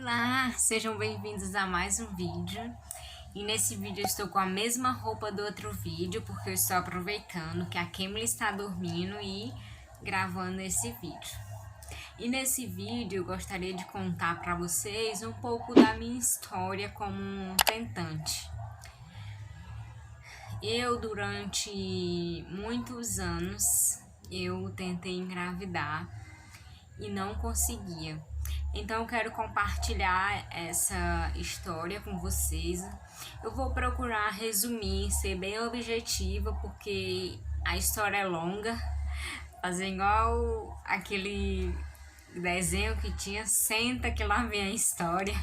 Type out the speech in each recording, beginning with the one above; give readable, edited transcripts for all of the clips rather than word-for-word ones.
Olá, sejam bem-vindos a mais um vídeo. E nesse vídeo eu estou com a mesma roupa do outro vídeo, porque eu estou aproveitando que a Kemily está dormindo e gravando esse vídeo. E nesse vídeo eu gostaria de contar para vocês um pouco da minha história como um tentante. Durante muitos anos, eu tentei engravidar e não conseguia. Então eu quero compartilhar essa história com vocês. Eu vou procurar resumir, ser bem objetiva, porque a história é longa. Fazer igual aquele desenho que tinha, senta que lá vem a história.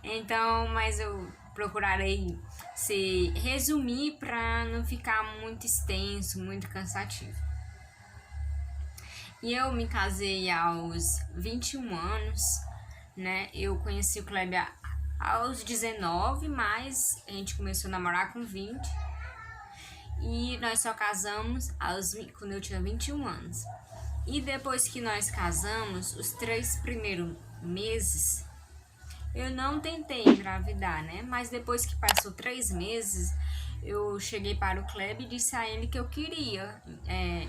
Então, mas eu procurarei se resumir para não ficar muito extenso, muito cansativo. E eu me casei aos 21 anos, né? Eu conheci o Kleber aos 19, mas a gente começou a namorar com 20. E nós só casamos quando eu tinha 21 anos. E depois que nós casamos, os 3 primeiros meses, eu não tentei engravidar, né? Mas depois que passou 3 meses, eu cheguei para o Kleber e disse a ele que eu queria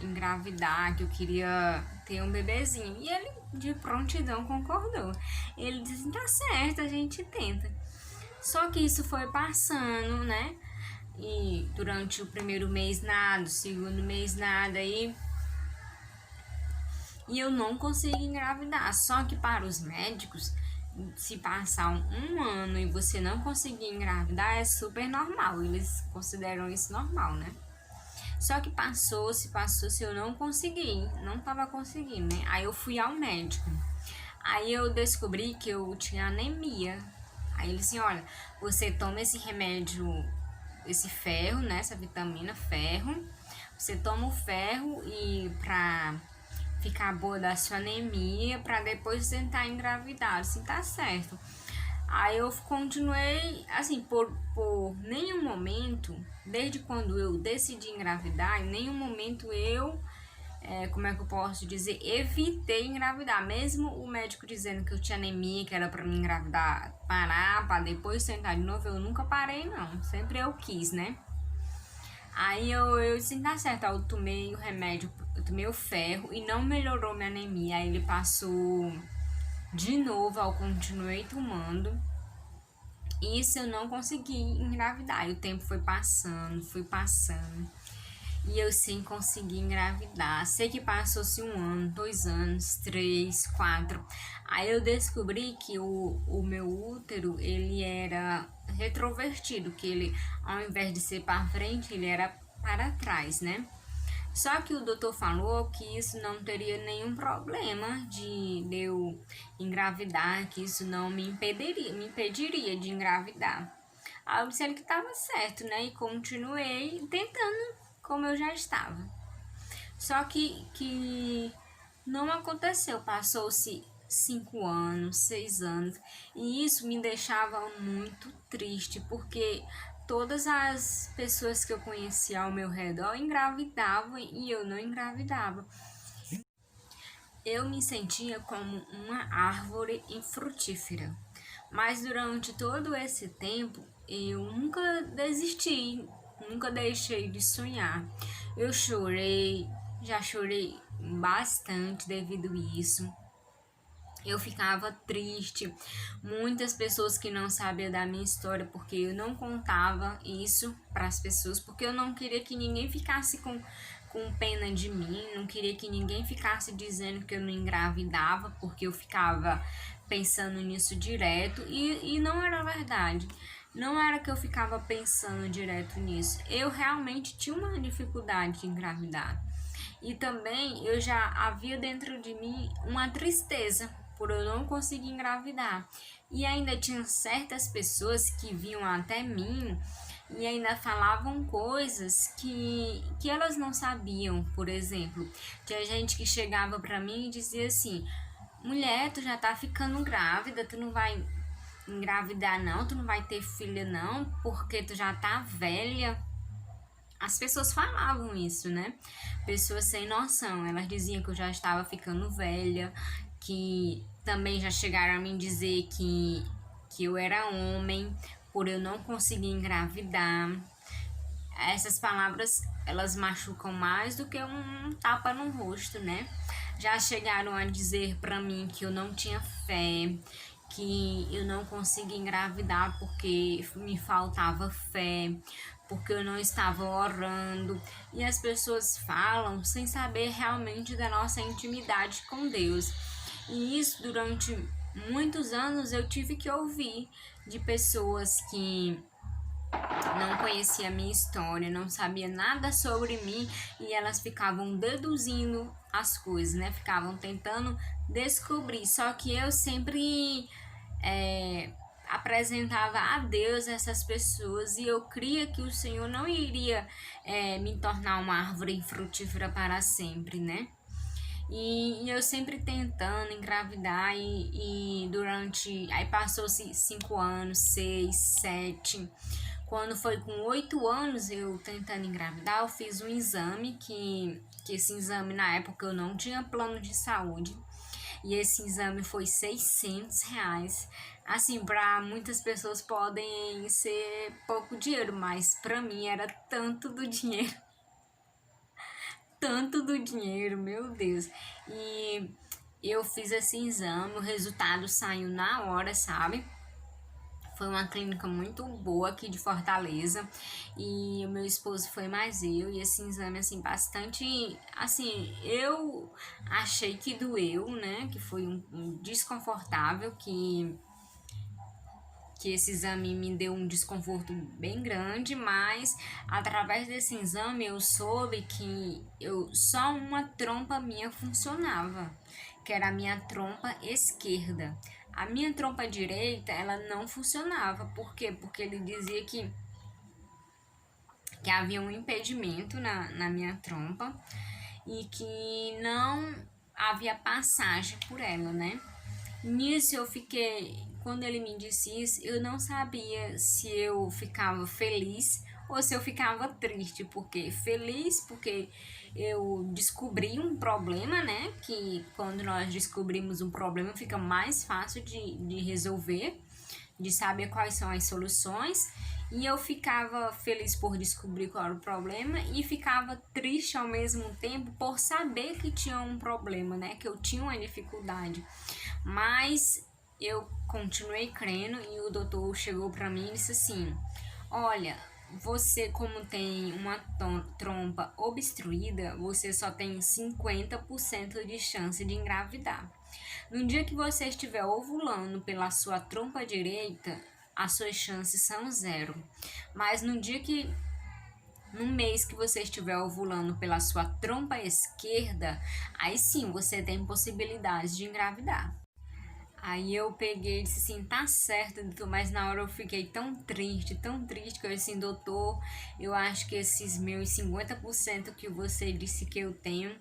engravidar, que eu queria ter um bebezinho. E ele, de prontidão, concordou. Ele disse, tá certo, a gente tenta. Só que isso foi passando, né? E durante o primeiro mês nada, o segundo mês nada, e eu não consegui engravidar. Só que para os médicos, se passar um ano e você não conseguir engravidar, é super normal. Eles consideram isso normal, né? Só que passou-se, eu não consegui. Não tava conseguindo, né? Aí eu fui ao médico. Aí eu descobri que eu tinha anemia. Aí ele disse, olha, você toma esse remédio, esse ferro, né? Essa vitamina ferro. Você toma o ferro e pra ficar boa da sua anemia, pra depois tentar engravidar. Assim, tá certo. Aí eu continuei, assim, por nenhum momento, desde quando eu decidi engravidar, em nenhum momento eu, como é que eu posso dizer, evitei engravidar. Mesmo o médico dizendo que eu tinha anemia, que era pra me engravidar, parar, pra depois tentar de novo, eu nunca parei, não. Sempre eu quis, né? Aí eu disse, tá certo, eu tomei o remédio, eu tomei o ferro e não melhorou minha anemia. Aí ele passou de novo, eu continuei tomando. Isso eu não consegui engravidar. E o tempo foi passando. E eu sem conseguir engravidar. Sei que passou-se 1 ano, 2 anos, 3, 4. Aí eu descobri que o meu útero, ele era retrovertido. Que ele, ao invés de ser para frente, ele era para trás, né? Só que o doutor falou que isso não teria nenhum problema de eu engravidar, que isso não me impediria de engravidar. Aí eu disse ele que estava certo, né? E continuei tentando como eu já estava. Só que não aconteceu, passou-se 5 anos, 6 anos, e isso me deixava muito triste, porque todas as pessoas que eu conhecia ao meu redor engravidavam e eu não engravidava. Eu me sentia como uma árvore infrutífera, mas durante todo esse tempo eu nunca desisti, nunca deixei de sonhar. Eu chorei, já chorei bastante devido a isso. Eu ficava triste, muitas pessoas que não sabiam da minha história, porque eu não contava isso para as pessoas, porque eu não queria que ninguém ficasse com pena de mim, não queria que ninguém ficasse dizendo que eu não engravidava, porque eu ficava pensando nisso direto, e não era verdade. Não era que eu ficava pensando direto nisso, eu realmente tinha uma dificuldade de engravidar. E também eu já havia dentro de mim uma tristeza por eu não conseguir engravidar. E ainda tinha certas pessoas que vinham até mim e ainda falavam coisas que elas não sabiam. Por exemplo, tinha gente que chegava pra mim e dizia assim, mulher, tu já tá ficando grávida, tu não vai engravidar não, tu não vai ter filha não, porque tu já tá velha. As pessoas falavam isso, né? Pessoas sem noção. Elas diziam que eu já estava ficando velha, que Também já chegaram a me dizer que eu era homem por eu não conseguir engravidar. Essas palavras, elas machucam mais do que um tapa no rosto, né? Já chegaram a dizer pra mim que eu não tinha fé, que eu não conseguia engravidar porque me faltava fé, porque eu não estava orando. E as pessoas falam sem saber realmente da nossa intimidade com Deus. E isso durante muitos anos eu tive que ouvir de pessoas que não conhecia a minha história, não sabia nada sobre mim e elas ficavam deduzindo as coisas, né? Ficavam tentando descobrir. Só que eu sempre apresentava a Deus essas pessoas e eu cria que o Senhor não iria me tornar uma árvore frutífera para sempre, né? E eu sempre tentando engravidar e durante. Aí passou-se 5 anos, 6, 7. Quando foi com 8 anos eu tentando engravidar, eu fiz um exame que esse exame na época eu não tinha plano de saúde. E esse exame foi R$ 600. Assim, para muitas pessoas podem ser pouco dinheiro, mas para mim era tanto do dinheiro, tanto do dinheiro, meu Deus. E eu fiz esse exame, o resultado saiu na hora, sabe? Foi uma clínica muito boa aqui de Fortaleza e o meu esposo foi mais eu e esse exame assim bastante assim, eu achei que doeu, né? Que foi um desconfortável que esse exame me deu um desconforto bem grande, mas através desse exame eu soube que só uma trompa minha funcionava, que era a minha trompa esquerda. A minha trompa direita, ela não funcionava. Por quê? Porque ele dizia que havia um impedimento na minha trompa e que não havia passagem por ela, né? Nisso eu fiquei, quando ele me disse isso, eu não sabia se eu ficava feliz ou se eu ficava triste, porque feliz porque eu descobri um problema, né? Que quando nós descobrimos um problema fica mais fácil de resolver, de saber quais são as soluções. E eu ficava feliz por descobrir qual era o problema e ficava triste ao mesmo tempo por saber que tinha um problema, né? Que eu tinha uma dificuldade. Mas eu continuei crendo e o doutor chegou para mim e disse assim: olha, você como tem uma trompa obstruída, você só tem 50% de chance de engravidar. No dia que você estiver ovulando pela sua trompa direita, as suas chances são zero. Mas no mês que você estiver ovulando pela sua trompa esquerda, aí sim você tem possibilidade de engravidar. Aí eu peguei e disse assim, tá certo, doutor, mas na hora eu fiquei tão triste, que eu disse assim, doutor, eu acho que esses meus 50% que você disse que eu tenho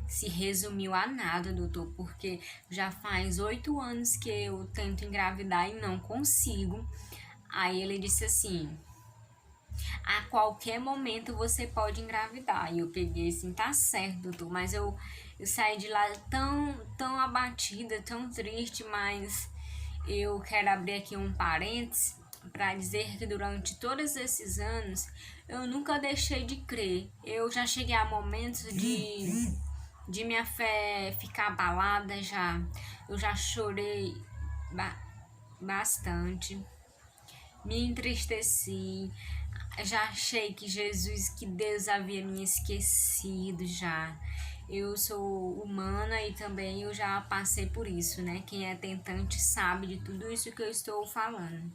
se resumiu a nada, doutor, porque já faz 8 anos que eu tento engravidar e não consigo. Aí ele disse assim, a qualquer momento você pode engravidar. E eu peguei assim, tá certo, doutor, mas eu saí de lá tão abatida, tão triste, mas eu quero abrir aqui um parênteses para dizer que durante todos esses anos eu nunca deixei de crer. Eu já cheguei a momentos de minha fé ficar abalada já. Eu já chorei bastante, me entristeci, já achei que Jesus, que Deus havia me esquecido já. Eu sou humana e também eu já passei por isso, né? Quem é tentante sabe de tudo isso que eu estou falando.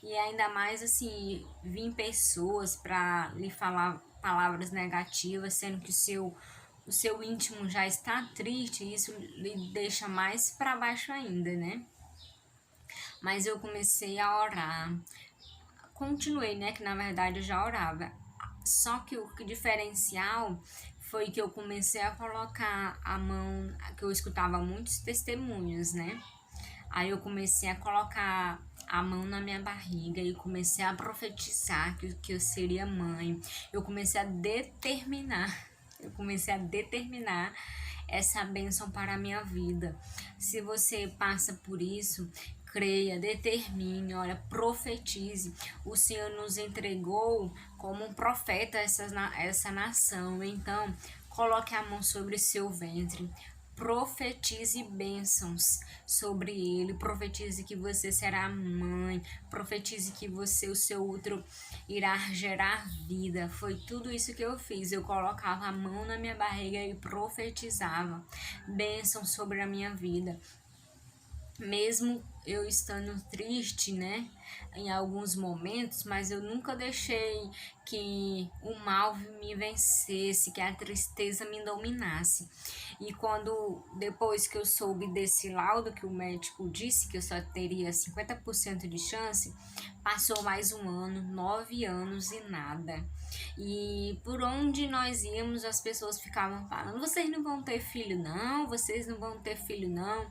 E ainda mais assim, vir pessoas para lhe falar palavras negativas, sendo que o seu íntimo já está triste, isso lhe deixa mais para baixo ainda, né? Mas eu comecei a orar, continuei, né? Que na verdade eu já orava. Só que o diferencial foi que eu comecei a colocar a mão, que eu escutava muitos testemunhos, né? Aí eu comecei a colocar a mão na minha barriga e comecei a profetizar que eu seria mãe. Eu comecei a determinar essa bênção para a minha vida. Se você passa por isso, creia, determine, olha, profetize. O Senhor nos entregou como um profeta essa nação. Então, coloque a mão sobre seu ventre. Profetize bênçãos sobre ele, profetize que você será mãe, profetize que você, o seu útero, irá gerar vida. Foi tudo isso que eu fiz. Eu colocava a mão na minha barriga e profetizava bênçãos sobre a minha vida. Mesmo eu estando triste, né, em alguns momentos, mas eu nunca deixei que o mal me vencesse, que a tristeza me dominasse. E quando, depois que eu soube desse laudo que o médico disse que eu só teria 50% de chance, passou mais um ano, 9 anos e nada. E por onde nós íamos, as pessoas ficavam falando: vocês não vão ter filho não, vocês não vão ter filho não.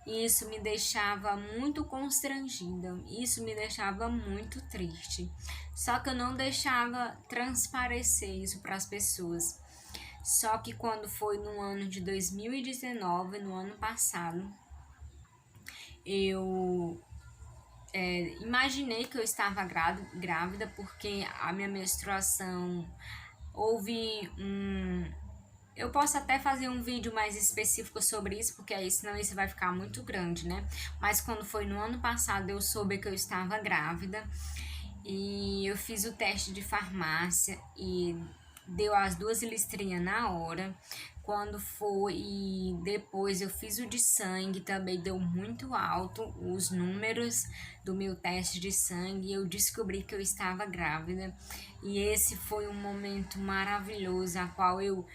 E isso me deixava muito constrangida, isso me deixava muito triste. Só que eu não deixava transparecer isso para as pessoas. Só que quando foi no ano de 2019, no ano passado, eu imaginei que eu estava grávida porque a minha menstruação houve Eu posso até fazer um vídeo mais específico sobre isso, porque aí senão isso vai ficar muito grande, né? Mas quando foi no ano passado eu soube que eu estava grávida e eu fiz o teste de farmácia e deu as 2 listrinhas na hora. Quando foi e depois eu fiz o de sangue, também deu muito alto os números do meu teste de sangue e eu descobri que eu estava grávida. E esse foi um momento maravilhoso, a qual eu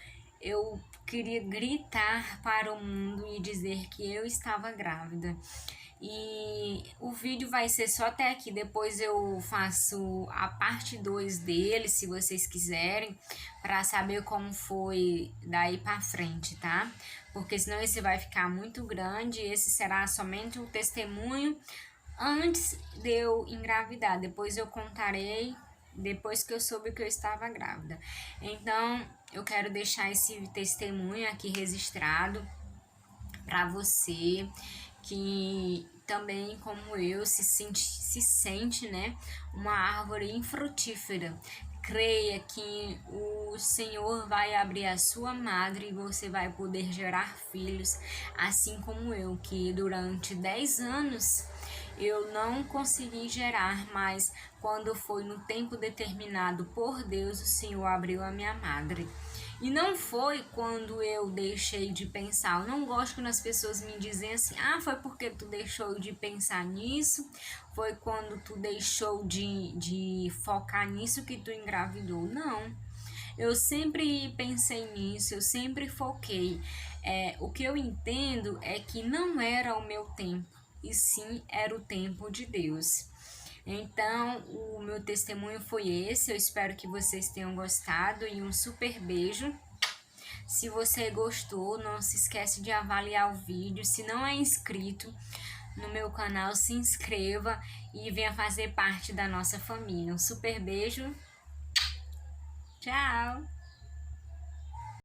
queria gritar para o mundo e dizer que eu estava grávida. E o vídeo vai ser só até aqui, depois eu faço a parte 2 dele, se vocês quiserem, para saber como foi daí para frente, tá? Porque senão esse vai ficar muito grande, esse será somente o testemunho antes de eu engravidar, depois eu contarei depois que eu soube que eu estava grávida. Então, eu quero deixar esse testemunho aqui registrado para você que também, como eu, se sente, né, uma árvore infrutífera. Creia que o Senhor vai abrir a sua madre e você vai poder gerar filhos, assim como eu, que durante 10 anos eu não consegui gerar, mas quando foi no tempo determinado por Deus, o Senhor abriu a minha madre. E não foi quando eu deixei de pensar. Eu não gosto quando as pessoas me dizem assim: ah, foi porque tu deixou de pensar nisso, foi quando tu deixou de focar nisso que tu engravidou. Não. Eu sempre pensei nisso, eu sempre foquei. O que eu entendo é que não era o meu tempo, e sim era o tempo de Deus. Então, o meu testemunho foi esse. Eu espero que vocês tenham gostado e um super beijo. Se você gostou, não se esquece de avaliar o vídeo. Se não é inscrito no meu canal, se inscreva e venha fazer parte da nossa família. Um super beijo. Tchau!